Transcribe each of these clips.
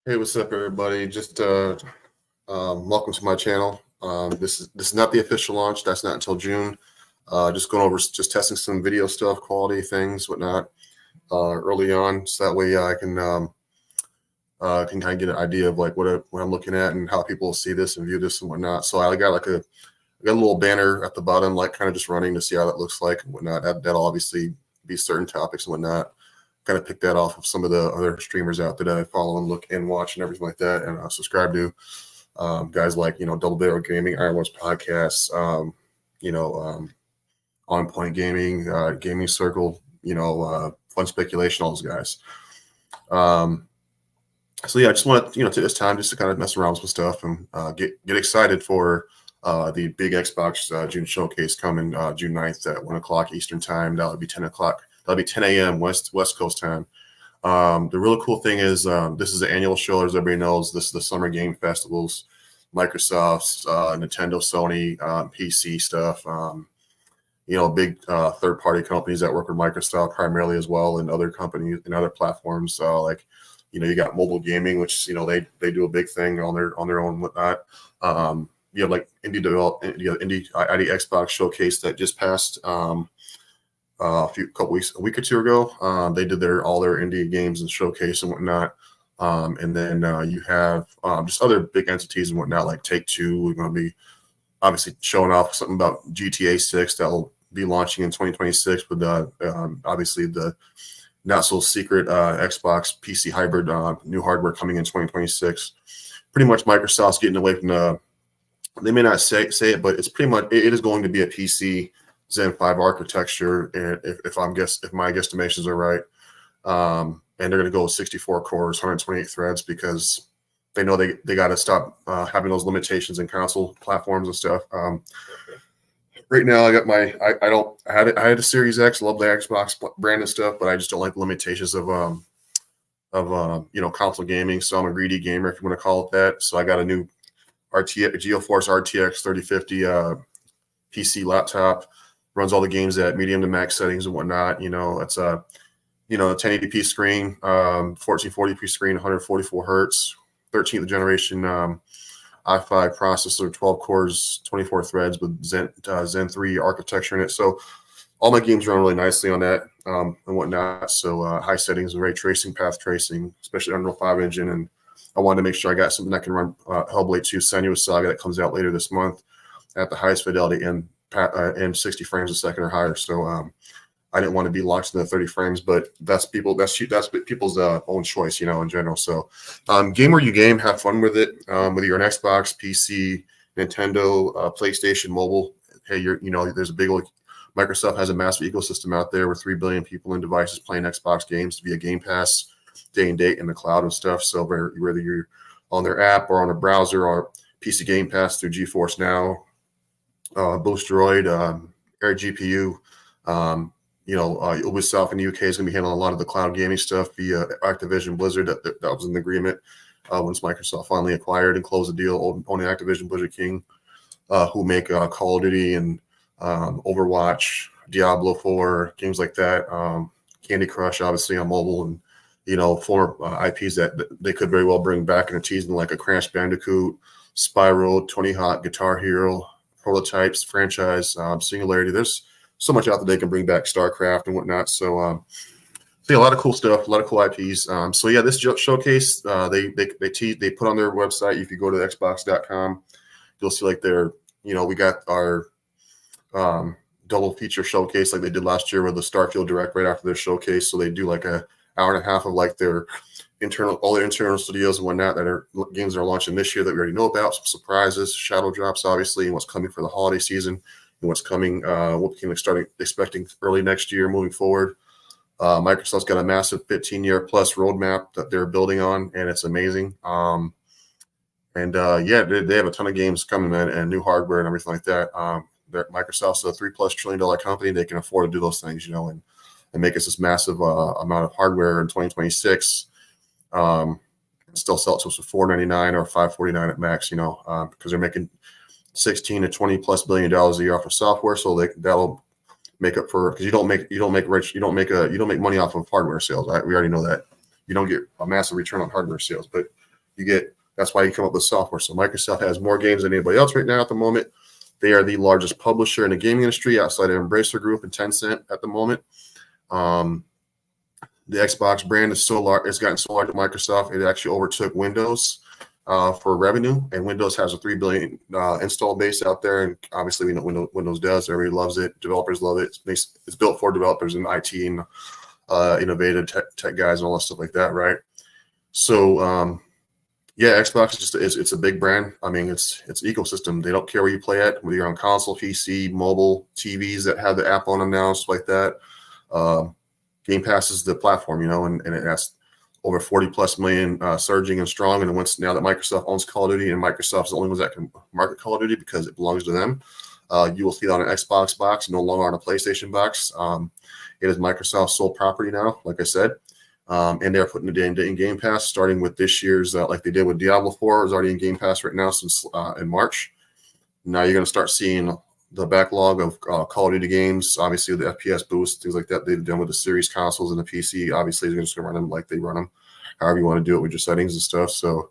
Hey, what's up, everybody? Just welcome to my channel. This is not the official launch. That's not until June. Just going over, just testing some video stuff, quality things, whatnot, early on, so that way I can kind of get an idea of like what I'm looking at and how people see this and view this and whatnot. So I got a little banner at the bottom, like kind of just running to see how that looks like and whatnot. That'll obviously be certain topics and whatnot. Kind of pick that off of some of the other streamers out that I follow and look and watch and everything like that, and subscribe to guys like Double Barrel Gaming, Iron Wars Podcasts, On Point Gaming, Gaming Circle, Fun Speculation, all those guys. So yeah, I just want to take this time just to kind of mess around with some stuff and get excited for the big Xbox June showcase coming June 9th at 1 o'clock Eastern time. That would be 10 o'clock. That'll be 10 a.m. West Coast time. The really cool thing is this is an annual show, as everybody knows. This is the Summer Game Festivals, Microsoft's, Nintendo, Sony, PC stuff. Big third-party companies that work with Microsoft primarily as well, and other companies and other platforms. You got mobile gaming, which they do a big thing on their own whatnot. You have like indie ID Xbox showcase that just passed. A week or two ago, they did all their indie games and showcase and whatnot. And then you have just other big entities and whatnot, like Take-Two. We're going to be obviously showing off something about GTA 6 that will be launching in 2026 with obviously the not so secret Xbox PC hybrid new hardware coming in 2026. Pretty much Microsoft's getting away from they may not say it, but it's pretty much, it is going to be a PC Zen 5 architecture, and if my guesstimations are right, and they're going to go with 64 cores, 128 threads, because they know they got to stop having those limitations in console platforms and stuff. Right now, I got I had a Series X, love the Xbox brand and stuff, but I just don't like the limitations of console gaming. So I'm a greedy gamer, if you want to call it that. So I got a new GeForce RTX 3050 PC laptop. Runs all the games at medium to max settings and whatnot. It's a 1080p screen, 1440p screen, 144 hertz, 13th generation i5 processor, 12 cores, 24 threads with Zen 3 architecture in it. So all my games run really nicely on that and whatnot. So high settings, ray tracing, path tracing, especially Unreal 5 engine. And I wanted to make sure I got something that can run Hellblade 2 Senua's Saga that comes out later this month at the highest fidelity and 60 frames a second or higher. So I didn't want to be locked in the 30 frames, but that's people's own choice, in general. So game where you game, have fun with it. Whether you're an Xbox, PC, Nintendo, PlayStation, mobile. Hey, there's a big old Microsoft has a massive ecosystem out there with 3 billion people in devices playing Xbox games via Game Pass, day and date in the cloud and stuff. So whether you're on their app or on a browser or PC Game Pass through GeForce Now, Boost Droid, Air GPU, Ubisoft in the UK is going to be handling a lot of the cloud gaming stuff via Activision Blizzard. That was in the agreement once Microsoft finally acquired and closed the deal, owning Activision Blizzard King, who make Call of Duty and Overwatch, Diablo 4, games like that, Candy Crush, obviously on mobile, and former IPs that they could very well bring back in a teasing, like a Crash Bandicoot, Spyro, Tony Hawk, Guitar Hero, Prototypes, franchise, Singularity. There's so much out that they can bring back, StarCraft and whatnot. So a lot of cool stuff, a lot of cool IPs. So yeah, this showcase, they put on their website. If you go to xbox.com, you'll see like we got our double feature showcase like they did last year with the Starfield Direct right after their showcase. So they do like a hour and a half of like all their internal studios and whatnot that are games that are launching this year that we already know about, some surprises, shadow drops, obviously, and what's coming for the holiday season, and what's coming, what we can start expecting early next year moving forward. Microsoft's got a massive 15-year plus roadmap that they're building on, and it's amazing. They have a ton of games coming, man, and new hardware and everything like that. Microsoft's a $3+ trillion company. They can afford to do those things, and make us this massive amount of hardware in 2026. Still sell it to us for $499 or $549 at max, because they're making $16 to $20+ billion a year off of software. So that'll make up for, because you don't make money off of hardware sales. Right? We already know that you don't get a massive return on hardware sales, but That's why you come up with software. So Microsoft has more games than anybody else right now at the moment. They are the largest publisher in the gaming industry outside of Embracer Group and Tencent at the moment. The Xbox brand is so large; it's gotten so large at Microsoft, it actually overtook Windows for revenue. And Windows has a 3 billion install base out there, and obviously we know Windows does. Everybody loves it. Developers love it. It's built for developers in IT and innovative tech guys and all that stuff like that, right? So yeah, Xbox it's a big brand. I mean, it's ecosystem. They don't care where you play at, whether you're on console, PC, mobile, TVs that have the app on them now, stuff like that. Game Pass is the platform, and it has over 40 plus million surging and strong. And once now that Microsoft owns Call of Duty, and Microsoft's the only ones that can market Call of Duty because it belongs to them, you will see it on an Xbox box, no longer on a PlayStation box. It is Microsoft's sole property now, like I said. And they're putting it in Game Pass, starting with this year's, like they did with Diablo 4, is already in Game Pass right now since in March. Now you're going to start seeing the backlog of Call of Duty games, obviously the FPS boost, things like that they've done with the series consoles and the PC. Obviously, they're just going to run them like they run them, however you want to do it with your settings and stuff. So,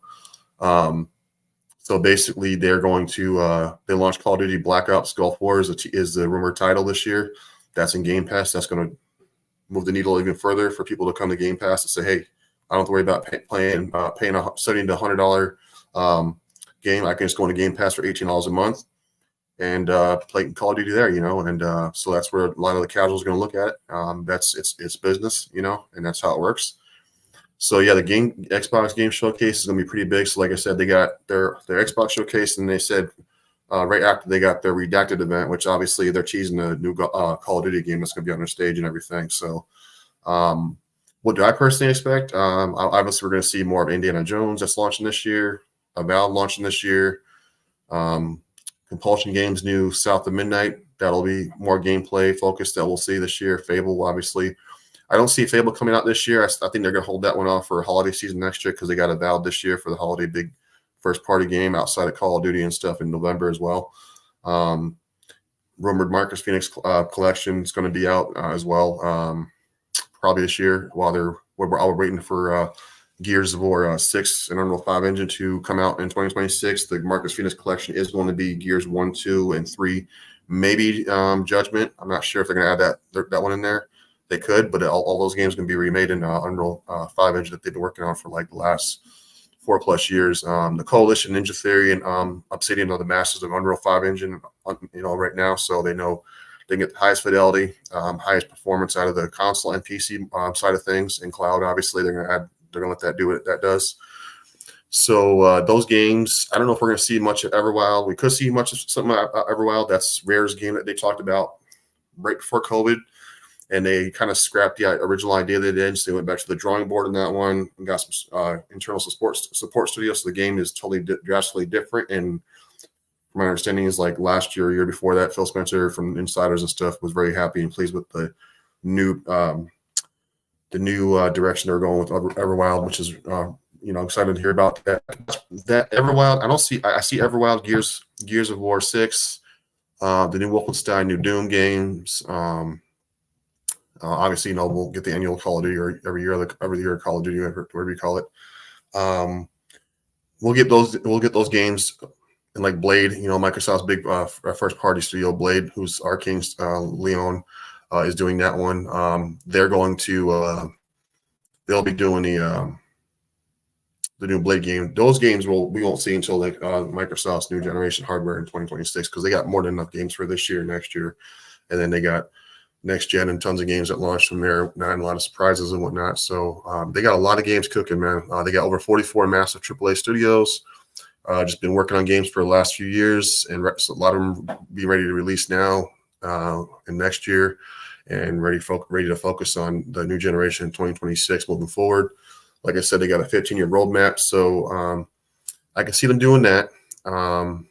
so basically, they're going to they launched Call of Duty Black Ops Gulf War is the rumored title this year. That's in Game Pass. That's going to move the needle even further for people to come to Game Pass and say, hey, I don't have to worry about paying a $70 to $100 game. I can just go into Game Pass for $18 a month and play Call of Duty there, and so that's where a lot of the casuals are going to look at it. That's it's business, and that's how it works. So yeah, the Xbox Game Showcase is going to be pretty big. So like I said, they got their Xbox Showcase, and they said right after they got their Redacted event, which obviously they're teasing a new Call of Duty game that's going to be on their stage and everything. So what do I personally expect? Obviously, we're going to see more of Indiana Jones that's launching this year, Valve launching this year. Compulsion Games' new South of Midnight. That'll be more gameplay focused that we'll see this year. Fable, obviously. I don't see Fable coming out this year. I think they're going to hold that one off for holiday season next year because they got a Valve this year for the holiday big first-party game outside of Call of Duty and stuff in November as well. Rumored Marcus Phoenix collection is going to be out as well probably this year while we're waiting for Gears of War 6 and Unreal 5 engine to come out in 2026. The Marcus Phoenix collection is going to be Gears 1, 2, and 3, maybe Judgment. I'm not sure if they're going to add that one in there. They could, but all those games are going to be remade in Unreal 5 engine that they've been working on for like the last 4+ years. The Coalition, Ninja Theory, and Obsidian are the masters of Unreal 5 engine, right now. So they know they can get the highest fidelity, highest performance out of the console and PC side of things. In cloud, obviously, they're going to let that do what that does. So those games, I don't know if we're going to see much of Everwild. We could see much of something about Everwild. That's Rare's game that they talked about right before COVID. And they kind of scrapped the original idea they did. So they went back to the drawing board on that one and got some internal support studios. So the game is totally drastically different. And from my understanding is like last year, year before that, Phil Spencer from Insiders and stuff was very happy and pleased with the new direction they're going with Everwild, which is excited to hear about that. That Everwild, I see Everwild, Gears of War 6, the new Wolfenstein, new Doom games. Obviously, we'll get the annual Call of Duty or every year Call of Duty, whatever you call it. We'll get those games, and like Blade, Microsoft's big first party studio, Blade, who's Arkane's Leon, is doing that one. They're going to they'll be doing the new Blade game. Those games we won't see until Microsoft's new generation hardware in 2026 because they got more than enough games for this year, next year, and then they got next gen and tons of games that launched from there, and a lot of surprises and whatnot. So they got a lot of games cooking, man. They got over 44 massive AAA studios. Just been working on games for the last few years, and so a lot of them be ready to release now and next year, and ready to focus on the new generation in 2026 moving forward. Like I said, they got a 15-year roadmap, so I can see them doing that. Rumor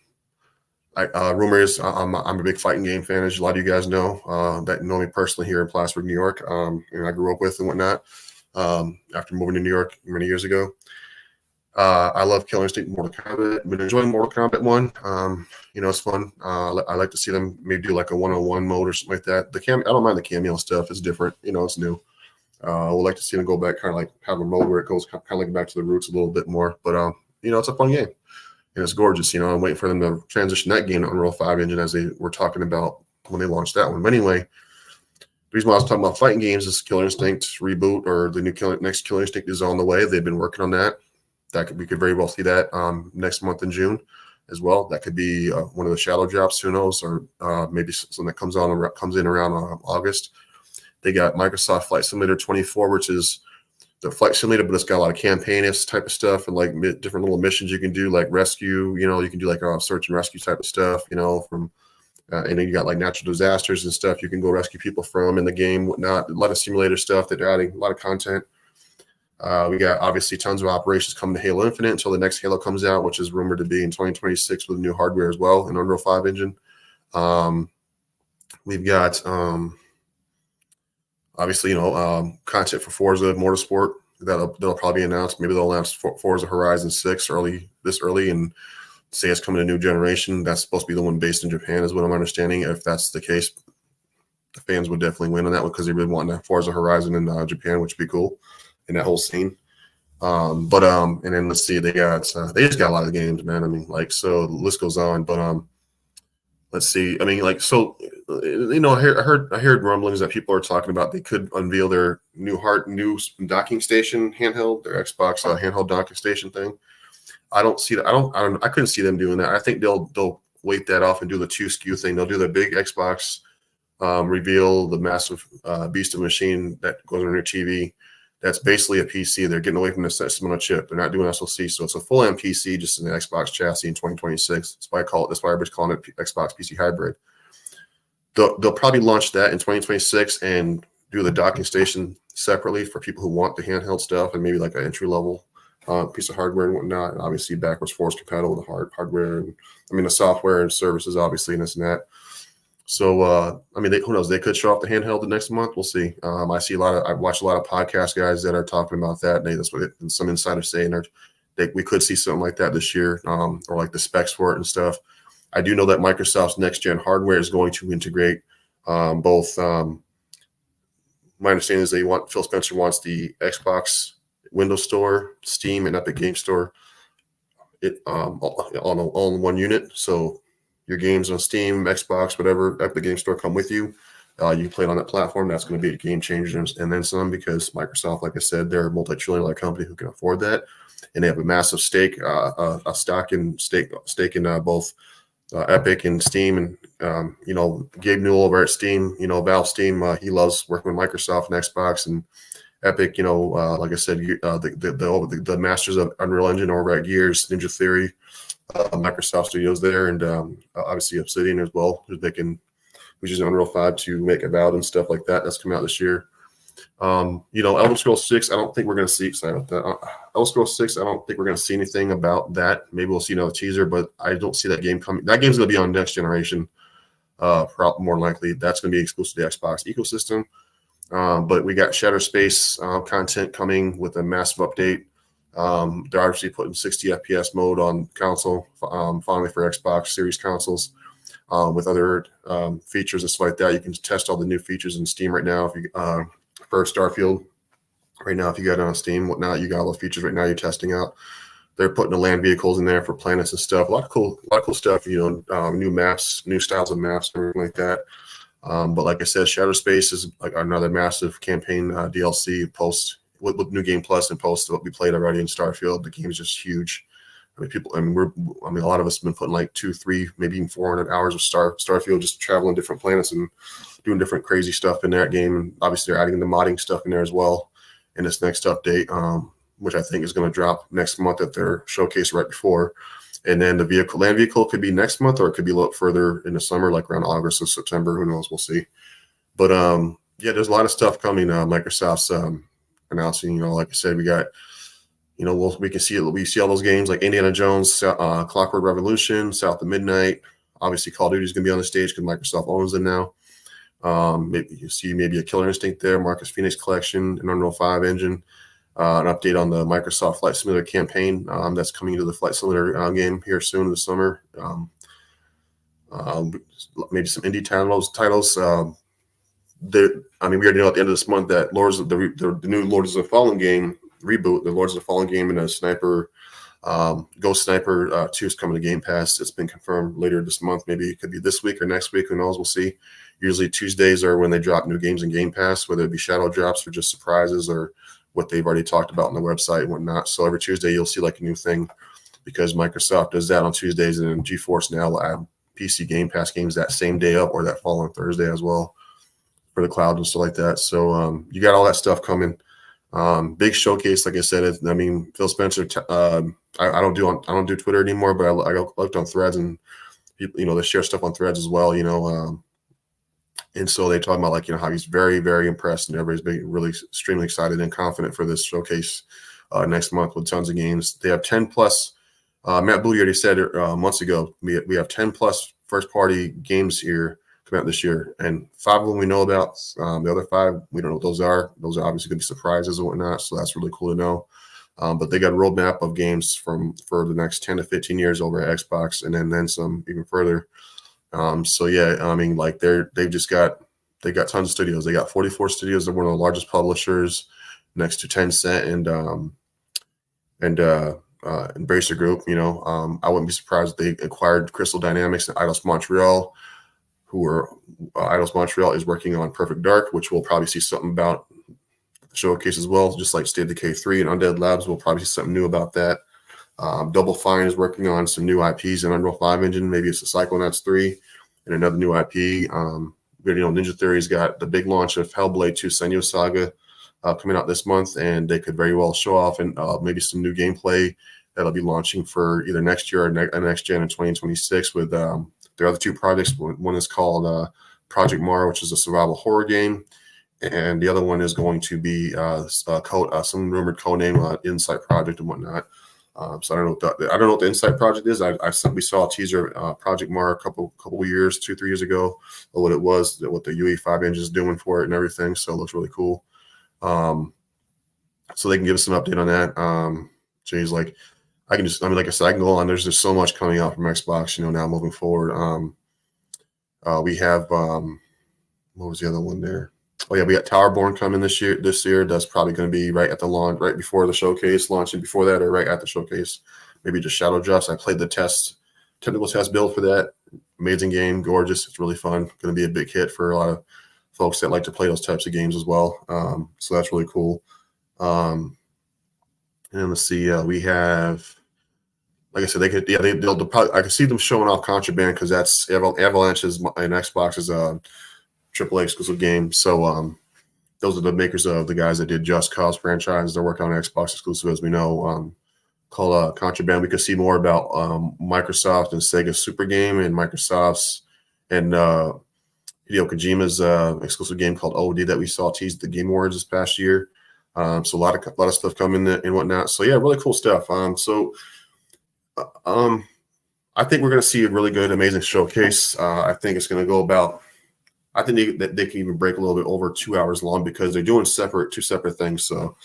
is I'm a big fighting game fan, as a lot of you guys know that know me personally here in Plattsburgh, New York, and I grew up with and whatnot after moving to New York many years ago. I love Killer Instinct, Mortal Kombat. Been enjoying Mortal Kombat 1. It's fun. I like to see them maybe do like a 1-on-1 mode or something like that. I don't mind the cameo stuff. It's different. It's new. I would like to see them go back, kind of like have a mode where it goes kind of like back to the roots a little bit more. But it's a fun game. And it's gorgeous. I'm waiting for them to transition that game to Unreal 5 engine as they were talking about when they launched that one. But anyway, the reason why I was talking about fighting games is Killer Instinct reboot, or the next Killer Instinct is on the way. They've been working on that. We could very well see that next month in June as well. That could be one of the shadow drops, who knows, or maybe something that comes in around August. They got Microsoft Flight Simulator 24, which is the flight simulator, but it's got a lot of campaign-ish type of stuff and like different little missions you can do, like rescue. You can do like a search and rescue type of stuff. From and then you got like natural disasters and stuff you can go rescue people from in the game, whatnot. A lot of simulator stuff that they're adding, a lot of content. We got obviously tons of operations coming to Halo Infinite until the next Halo comes out, which is rumored to be in 2026 with new hardware as well, in Unreal 5 engine. We've got obviously content for Forza Motorsport that'll probably be announced. Maybe they'll announce Forza Horizon 6 this early and say it's coming to a new generation. That's supposed to be the one based in Japan, is what I'm understanding. If that's the case, the fans would definitely win on that one because they really want that Forza Horizon in Japan, which would be cool in that whole scene. And then let's see, they just got a lot of games, man. So the list goes on, but let's see. I heard rumblings that people are talking about they could unveil their new docking station handheld, their Xbox handheld docking station thing. I don't see that. I couldn't see them doing that. I think they'll wait that off and do the 2 SKU thing. They'll do the big Xbox reveal, the massive beast of a machine that goes on your TV. That's basically a PC. They're getting away from the system on a chip. They're not doing SoC, so it's a full PC, just in the Xbox chassis in 2026. That's why everybody's calling it Xbox PC hybrid. They'll probably launch that in 2026 and do the docking station separately for people who want the handheld stuff and maybe like an entry level piece of hardware and whatnot. And obviously backwards forward compatible with the hardware and the software and services, obviously, and this and that. So, who knows? They could show off the handheld the next month. We'll see. I watch a lot of podcast guys that are talking about that. And that's what some insiders saying we could see something like that this year, or like the specs for it and stuff. I do know that Microsoft's next gen hardware is going to integrate both. My understanding is Phil Spencer wants the Xbox Windows Store, Steam, and Epic Game Store all in one unit. So your games on Steam, Xbox, whatever, Epic Game Store come with you. You can play it on that platform. That's going to be a game changer and then some, because Microsoft, like I said, they're a multi-trillion-dollar company who can afford that, and they have a massive stake in both Epic and Steam. And Gabe Newell over at Steam, Valve Steam, he loves working with Microsoft and Xbox and Epic. Like I said, the masters of Unreal Engine over at Gears, Ninja Theory, Microsoft Studios there, and obviously Obsidian as well, who's using Unreal 5 to make Avowed and stuff like that. That's coming out this year. Elder Scrolls 6, I don't think we're going to see. Sorry about that. Elder Scrolls 6, I don't think we're going to see anything about that. Maybe we'll see another teaser, but I don't see that game coming. That game's going to be on next generation. More likely, that's going to be exclusive to the Xbox ecosystem. But we got Shattered Space content coming with a massive update. They're obviously putting 60 FPS mode on console, finally for Xbox Series consoles, with other features and stuff like that. You can test all the new features in Steam right now. If you for Starfield, right now, if you got it on Steam, whatnot, you got all the features right now you're testing out. They're putting the land vehicles in there for planets and stuff. A lot of cool stuff. New maps, new styles of maps, and everything like that. But like I said, Shattered Space is like another massive campaign DLC post with New Game Plus and post what we played already in Starfield. The game is just huge. A lot of us have been putting like 2, 3, maybe even 400 hours of Starfield, just traveling different planets and doing different crazy stuff in that game. And obviously they're adding the modding stuff in there as well in this next update, which I think is going to drop next month at their showcase right before. And then the land vehicle could be next month, or it could be a little further in the summer, like around August or September. Who knows? We'll see. But there's a lot of stuff coming. Microsoft's announcing. Like I said, we got. We can see it. We see all those games like Indiana Jones, Clockwork Revolution, South of Midnight. Obviously, Call of Duty is going to be on the stage because Microsoft owns them now. Maybe you see a Killer Instinct there, Marcus Phoenix Collection, an Unreal 5 engine. An update on the Microsoft Flight Simulator campaign that's coming into the Flight Simulator game here soon this summer. Maybe some indie titles. We already know at the end of this month that the new Lords of the Fallen game reboot, the Lords of the Fallen game, and a sniper Ghost Sniper 2 is coming to Game Pass. It's been confirmed later this month. Maybe it could be this week or next week. Who knows? We'll see. Usually Tuesdays are when they drop new games in Game Pass, whether it be shadow drops or just surprises or what they've already talked about on the website and whatnot. So every Tuesday you'll see like a new thing because Microsoft does that on Tuesdays, and then GeForce now will add PC Game Pass games that same day up or that following Thursday as well for the cloud and stuff like that. So you got all that stuff coming. Big showcase, like I said. Phil Spencer. I don't do Twitter anymore, but I looked on Threads, and they share stuff on Threads as well. And so they talk about how he's very, very impressed, and everybody's been really extremely excited and confident for this showcase next month with tons of games. They have 10 plus. Matt Booty already said months ago we have 10 plus first party games here come out this year, and 5 of them we know about. The other 5 we don't know what those are. Those are obviously going to be surprises and whatnot. So that's really cool to know. But they got a roadmap of games for the next 10 to 15 years over at Xbox, and then some even further. They've got tons of studios. They got 44 studios. They're one of the largest publishers next to Tencent and Embracer Group. I wouldn't be surprised if they acquired Crystal Dynamics and Eidos Montreal, Eidos Montreal is working on Perfect Dark, which we'll probably see something about the showcase as well, just like State of Decay 3 and Undead Labs. We'll probably see something new about that. Double Fine is working on some new IPs in Unreal 5 engine. Maybe it's a Psychonauts 3 and another new IP. Ninja Theory's got the big launch of Hellblade 2 Senua Saga coming out this month, and they could very well show off and maybe some new gameplay that'll be launching for either next year or next gen in 2026 with their other 2 projects. One is called Project Mara, which is a survival horror game, and the other one is going to be some rumored codename Insight Project and whatnot. So I don't know what the Insight Project is. We saw a teaser of Project Mara a couple years, 2-3 years ago, of what it was, what the UE5 engine is doing for it and everything. So it looks really cool. So they can give us an update on that. Jay's like I can go on. There's just so much coming out from Xbox, now moving forward. We have what was the other one there? Oh yeah, we got Towerborn coming this year. That's probably going to be right at the launch, right before the showcase, launching before that or right at the showcase. Maybe just shadow drops. I played the technical test build for that. Amazing game, gorgeous. It's really fun. Going to be a big hit for a lot of folks that like to play those types of games as well. So that's really cool. And let's see. We have, like I said, they'll probably. I can see them showing off Contraband because that's Avalanche's and Xbox's AAA exclusive game. So those are the makers of the guys that did Just Cause franchise. They're working on Xbox exclusive, as we know, called Contraband. We could see more about Microsoft and Sega Super Game and Microsoft's and Hideo Kojima's exclusive game called OD that we saw teased at the Game Awards this past year. So a lot of stuff coming and whatnot. So yeah, really cool stuff. I think we're going to see a really good, amazing showcase. I think it's going to go about. I think they can even break a little bit over 2 hours long because they're doing two separate things. So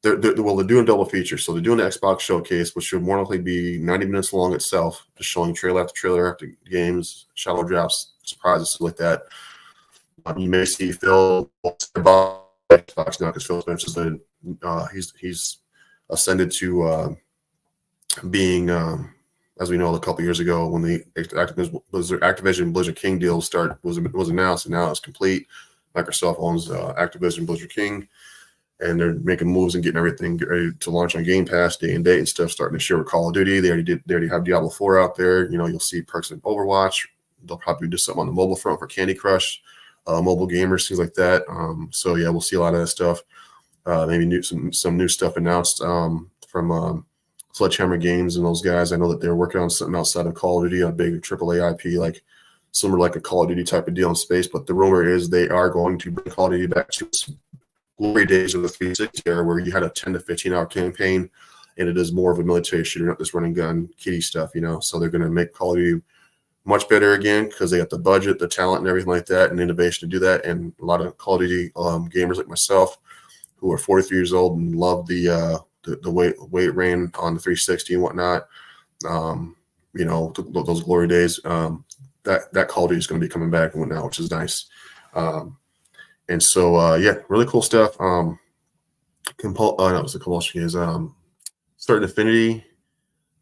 they're doing double features. So they're doing the Xbox showcase, which should more likely be 90 minutes long itself, just showing trailer after trailer after games, shadow drops, surprises, stuff like that. You may see Phil about Xbox now because Phil Spencer's he's ascended to being. As we know, a couple years ago when the Activision Blizzard King deal was announced, and now it's complete. Microsoft owns Activision Blizzard King, and they're making moves and getting everything ready to launch on Game Pass day and date and stuff. Starting to share with Call of Duty. They already have Diablo 4 out there. You'll see perks in Overwatch. They'll probably do something on the mobile front for Candy Crush, mobile gamers, things like that. So yeah, we'll see a lot of that stuff. Maybe some new stuff announced from. Sledgehammer Games and those guys. I know that they're working on something outside of Call of Duty, a big AAA IP, similar like a Call of Duty type of deal in space. But the rumor is they are going to bring Call of Duty back to its glory days of the 360 era, where you had a 10 to 15 hour campaign, and it is more of a military shooter, not this running gun kitty stuff. So they're going to make Call of Duty much better again because they got the budget, the talent, and everything like that, and innovation to do that. And a lot of Call of Duty gamers like myself, who are 43 years old and love the way it ran on the 360 and whatnot, those glory days, that Call of Duty is going to be coming back and whatnot, which is nice. And so, really cool stuff. Compulsion is Certain Affinity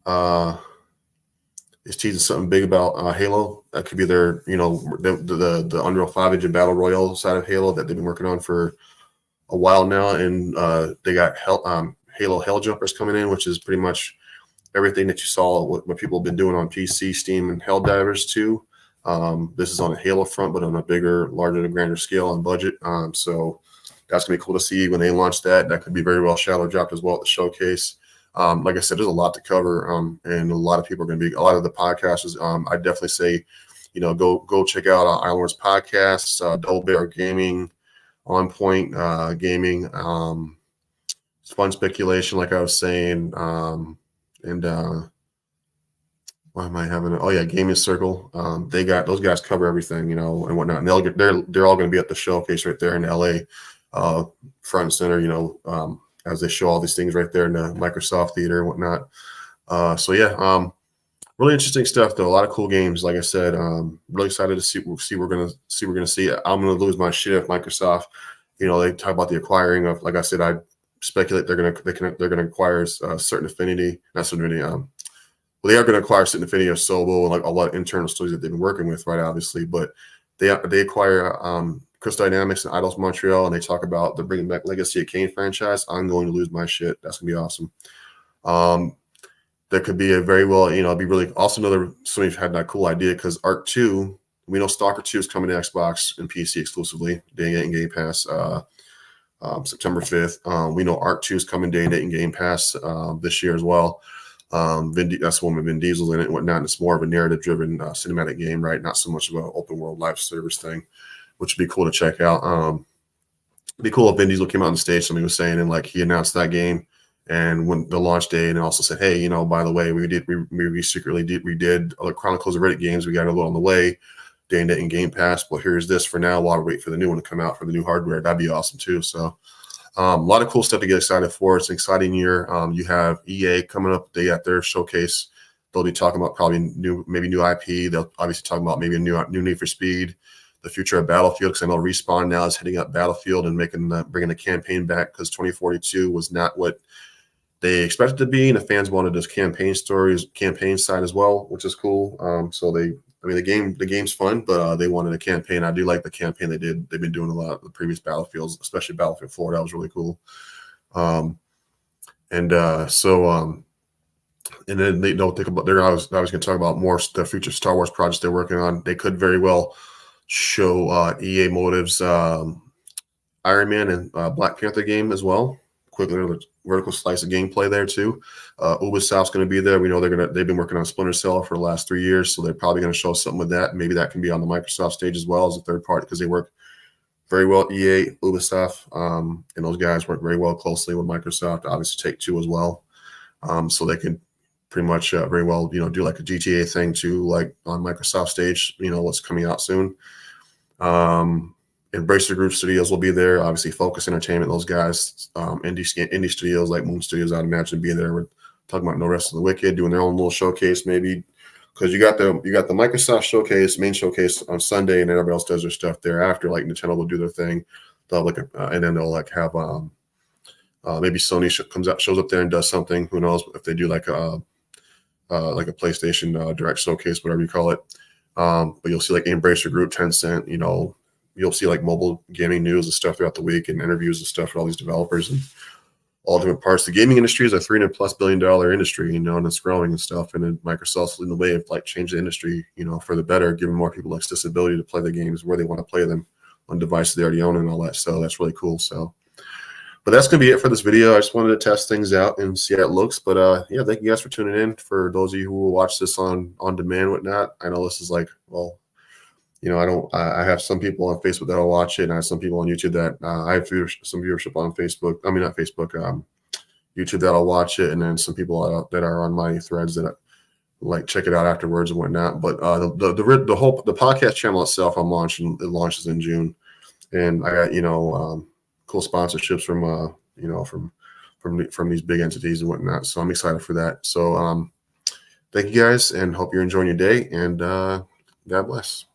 is teasing something big about Halo. That could be their, the Unreal 5 engine battle royale side of Halo that they've been working on for a while now. And they got Halo Helljumpers coming in, which is pretty much everything that you saw what people have been doing on PC, Steam, and Helldivers too. This is on a Halo front, but on a bigger, larger, grander scale and budget. So that's gonna be cool to see when they launch that. That could be very well shadow dropped as well at the showcase. Like I said, there's a lot to cover, and a lot of people are going to be. A lot of the podcasters, I definitely say, go check out Islanders podcasts, Double Bear Gaming, On Point Gaming, Fun Speculation, like I was saying, and why am I having? Oh yeah, Gaming Circle. They got those guys cover everything, and whatnot. And they're all going to be at the showcase right there in LA, front and center, as they show all these things right there in the Microsoft Theater and whatnot. So yeah, really interesting stuff though. A lot of cool games. Like I said, really excited to see we're gonna see. I'm gonna lose my shit if Microsoft, they talk about the acquiring of. Like I said, I speculate they're gonna acquire certain Affinity, not certain Affinity. Well, they are gonna acquire certain Affinity of Sobo and like a lot of internal stories that they've been working with, right? Obviously, but they acquire Crystal Dynamics and Idols Montreal, and they talk about they're bringing back Legacy of Kain franchise. I'm going to lose my shit. That's gonna be awesome. There could be a very well, it'd be really also another. Somebody had that cool idea because Arc 2, we know Stalker 2 is coming to Xbox and PC exclusively, day and date and Game Pass, September 5th. We know Arc 2 is coming day and date and Game Pass this year as well. That's the one with Vin Diesel in it and whatnot. And it's more of a narrative-driven cinematic game, right? Not so much of an open world live service thing, which would be cool to check out. It'd be cool if Vin Diesel came out on stage, somebody was saying, and like he announced that game, and when the launch day, and also said, hey, by the way, we secretly did Chronicles of Riddick games. We got a little on the way, day and date and Game Pass. Well, here's this for now while we wait for the new one to come out for the new hardware. That'd be awesome too. So a lot of cool stuff to get excited for. It's an exciting year. You have EA coming up. They got their showcase. They'll be talking about probably maybe new IP. They'll obviously talk about maybe a new Need for Speed, the future of Battlefield, because I know Respawn now is hitting up Battlefield and bringing the campaign back because 2042 was not what they expected to be, and the fans wanted this campaign side as well, which is cool. So the game's fun, but they wanted a campaign. I do like the campaign they did. They've been doing a lot of the previous Battlefields, especially Battlefield 4. That was really cool. And then they don't think about. I was going to talk about more the future Star Wars projects they're working on. They could very well show EA Motive's Iron Man and Black Panther game as well. Quickly, vertical slice of gameplay there too. Ubisoft's going to be there. We know they've been working on Splinter Cell for the last 3 years, so they're probably going to show something with that. Maybe that can be on the Microsoft stage as well as a third party because they work very well. EA, Ubisoft, and those guys work very well closely with Microsoft. Obviously, Take-Two as well, so they can pretty much very well do like a GTA thing too, like on Microsoft stage. What's coming out soon. Embracer Group Studios will be there. Obviously, Focus Entertainment, those guys, indie studios like Moon Studios, I'd imagine, be there. We're talking about No Rest of the Wicked, doing their own little showcase, maybe, because you got the Microsoft showcase, main showcase on Sunday, and then everybody else does their stuff thereafter. Like Nintendo will do their thing, they'll and then they'll have maybe Sony shows up there and does something. Who knows if they do like a PlayStation Direct showcase, whatever you call it. But you'll see like Embracer Group, Tencent, you'll see like mobile gaming news and stuff throughout the week and interviews and stuff with all these developers and all different parts. The gaming industry is a $300+ billion industry, and it's growing and stuff. And then Microsoft's leading the way of like change the industry, for the better, giving more people accessibility to play the games where they want to play them on devices they already own and all that. So that's really cool. So, but that's going to be it for this video. I just wanted to test things out and see how it looks. But yeah, thank you guys for tuning in. For those of you who will watch this on demand, whatnot, I know this is like, well, I have some people on Facebook that'll watch it, and I have some people on YouTube that I have some viewership on Facebook. I mean, not Facebook, YouTube that'll watch it, and then some people that are on my threads that like check it out afterwards and whatnot. But the podcast channel itself, it launches in June, and I got cool sponsorships from these big entities and whatnot. So I'm excited for that. So thank you guys, and hope you're enjoying your day, and God bless.